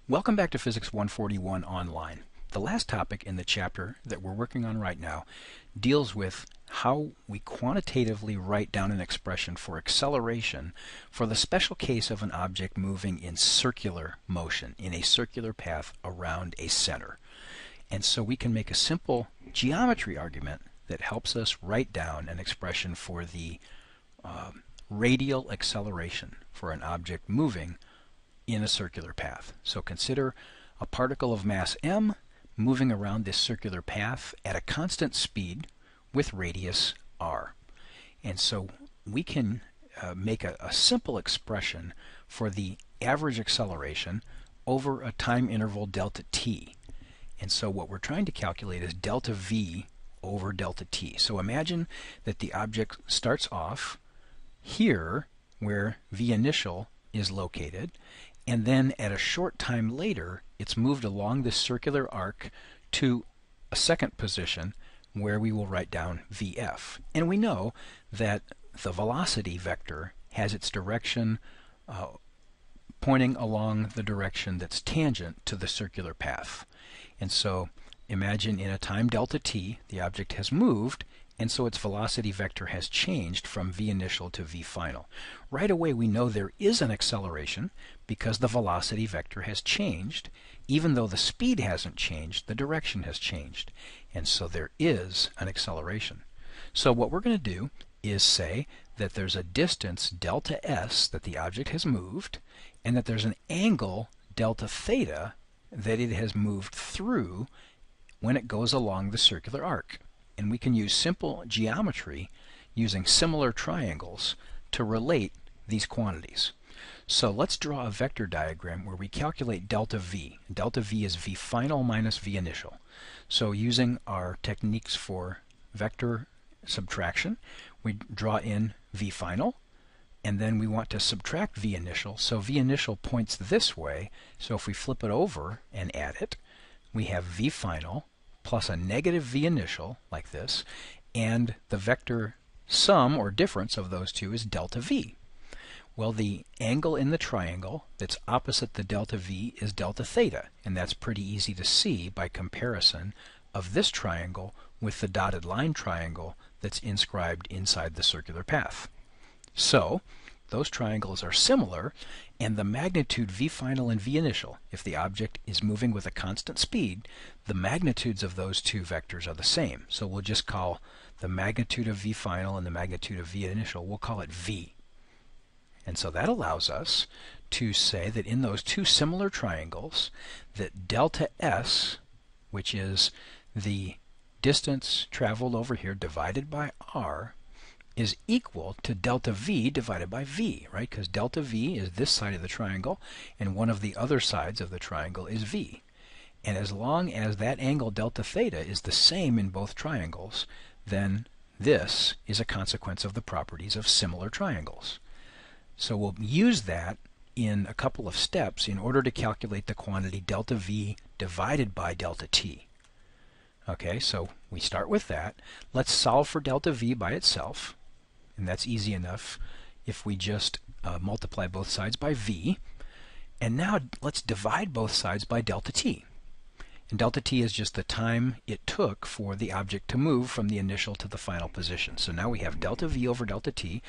Welcome back to Physics 141 Online. The last topic in the chapter that we're working on right now deals with how we quantitatively write down an expression for acceleration for the special case of an object moving in circular motion, in a circular path around a center. And so we can make a simple geometry argument that helps us write down an expression for the radial acceleration for an object moving in a circular path. So consider a particle of mass m moving around this circular path at a constant speed with radius r. And so we can make a simple expression for the average acceleration over a time interval delta t. And so what we're trying to calculate is delta v over delta t. So imagine that the object starts off here where v initial is located, and then at a short time later it's moved along this circular arc to a second position where we will write down vf. And we know that the velocity vector has its direction pointing along the direction that's tangent to the circular path. And so imagine in a time delta t the object has moved, and so its velocity vector has changed from v initial to v final. Right away we know there is an acceleration because the velocity vector has changed. Even though the speed hasn't changed, the direction has changed. And so there is an acceleration. So what we're going to do is say that there's a distance delta s that the object has moved, and that there's an angle delta theta that it has moved through when it goes along the circular arc. And we can use simple geometry using similar triangles to relate these quantities. So let's draw a vector diagram where we calculate delta v. Delta v is v final minus v initial. So using our techniques for vector subtraction, we draw in v final, and then we want to subtract v initial. So v initial points this way, so if we flip it over and add it, we have v final plus a negative v initial, like this, and the vector sum or difference of those two is delta v. Well, the angle in the triangle that's opposite the delta v is delta theta, and that's pretty easy to see by comparison of this triangle with the dotted line triangle that's inscribed inside the circular path. So those triangles are similar, and the magnitude v final and v initial, if the object is moving with a constant speed, the magnitudes of those two vectors are the same. So we'll just call the magnitude of v final and the magnitude of v initial, we'll call it v. And so that allows us to say that in those two similar triangles, that delta s, which is the distance traveled over here divided by r, is equal to delta v divided by v, right? Because delta v is this side of the triangle, and one of the other sides of the triangle is v. And as long as that angle delta theta is the same in both triangles, then this is a consequence of the properties of similar triangles. So we'll use that in a couple of steps in order to calculate the quantity delta v divided by delta t. Okay, so we start with that. Let's solve for delta v by itself. And that's easy enough if we just multiply both sides by v. And now let's divide both sides by delta t. And delta t is just the time it took for the object to move from the initial to the final position. So now we have delta v over delta t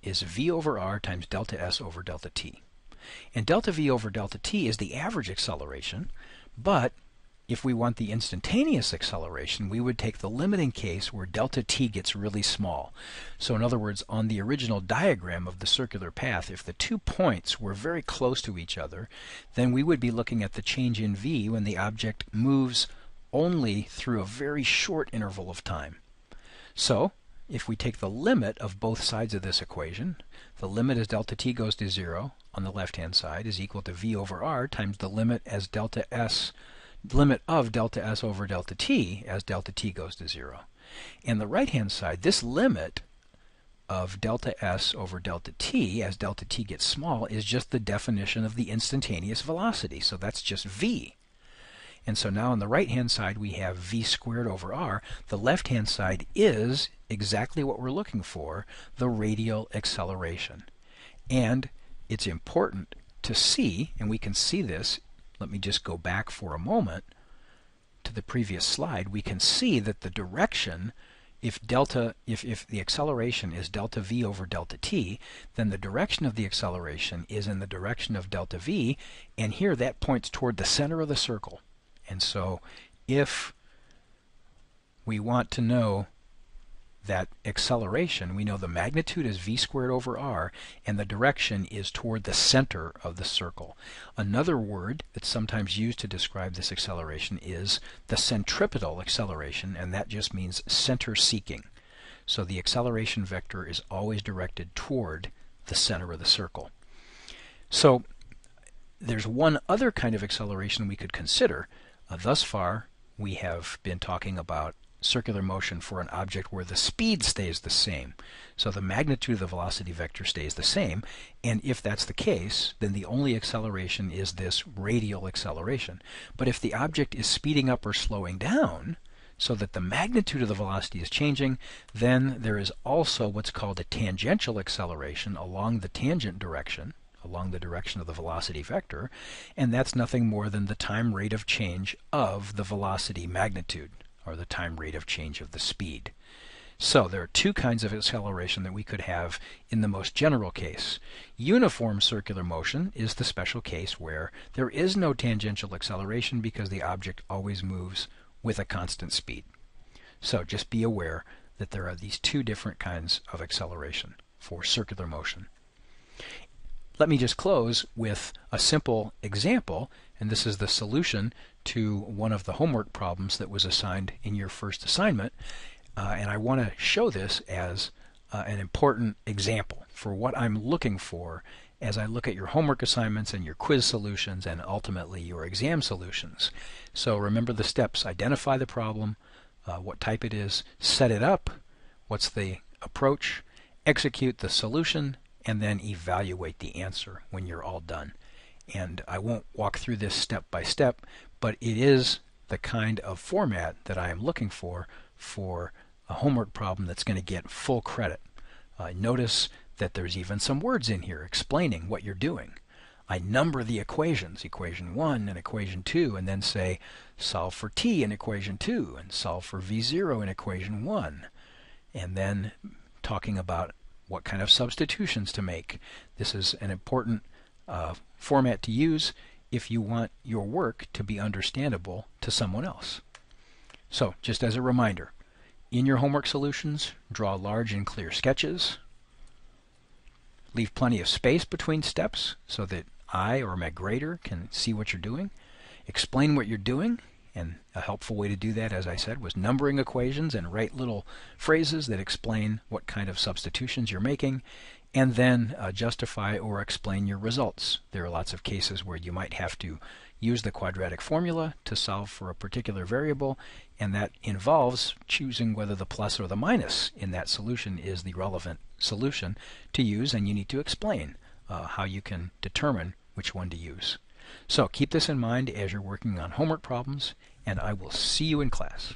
is v over r times delta s over delta t. And delta v over delta t is the average acceleration, but if we want the instantaneous acceleration, we would take the limiting case where delta t gets really small. So in other words, on the original diagram of the circular path, if the 2 points were very close to each other, then we would be looking at the change in v when the object moves only through a very short interval of time. So if we take the limit of both sides of this equation, the limit as delta t goes to 0 on the left-hand side is equal to v over r times the limit as limit of delta s over delta t as delta t goes to 0. And the right-hand side, this limit of delta s over delta t as delta t gets small is just the definition of the instantaneous velocity. So that's just v. And so now on the right-hand side we have v squared over r. The left-hand side is exactly what we're looking for, the radial acceleration. And it's important to see, and we can see this let me just go back for a moment to the previous slide. We can see that the direction, if the acceleration is delta v over delta t, then the direction of the acceleration is in the direction of delta v, and here that points toward the center of the circle. And so if we want to know that acceleration, we know the magnitude is v squared over r, and the direction is toward the center of the circle. Another word that's sometimes used to describe this acceleration is the centripetal acceleration, and that just means center seeking. So the acceleration vector is always directed toward the center of the circle. So there's one other kind of acceleration we could consider. Thus far, we have been talking about circular motion for an object where the speed stays the same. So the magnitude of the velocity vector stays the same, and if that's the case, then the only acceleration is this radial acceleration. But if the object is speeding up or slowing down, so that the magnitude of the velocity is changing, then there is also what's called a tangential acceleration along the tangent direction, along the direction of the velocity vector, and that's nothing more than the time rate of change of the velocity magnitude, or the time rate of change of the speed. So there are two kinds of acceleration that we could have in the most general case. Uniform circular motion is the special case where there is no tangential acceleration because the object always moves with a constant speed. So just be aware that there are these two different kinds of acceleration for circular motion. Let me just close with a simple example, and this is the solution to one of the homework problems that was assigned in your first assignment. And I want to show this as an important example for what I'm looking for as I look at your homework assignments and your quiz solutions and ultimately your exam solutions. So remember the steps: identify the problem, what type it is, set it up, what's the approach, execute the solution, and then evaluate the answer when you're all done. And I won't walk through this step by step, but it is the kind of format that I am looking for a homework problem that's going to get full credit. Notice that there's even some words in here explaining what you're doing. I number the equations, equation 1 and equation 2, and then say solve for t in equation 2 and solve for v0 in equation 1. And then talking about what kind of substitutions to make. This is an important format to use if you want your work to be understandable to someone else. So, just as a reminder, in your homework solutions, draw large and clear sketches. Leave plenty of space between steps so that I or my grader can see what you're doing. Explain what you're doing, and a helpful way to do that, as I said, was numbering equations, and write little phrases that explain what kind of substitutions you're making, and then justify or explain your results. There are lots of cases where you might have to use the quadratic formula to solve for a particular variable, and that involves choosing whether the plus or the minus in that solution is the relevant solution to use, and you need to explain how you can determine which one to use. So keep this in mind as you're working on homework problems, and I will see you in class.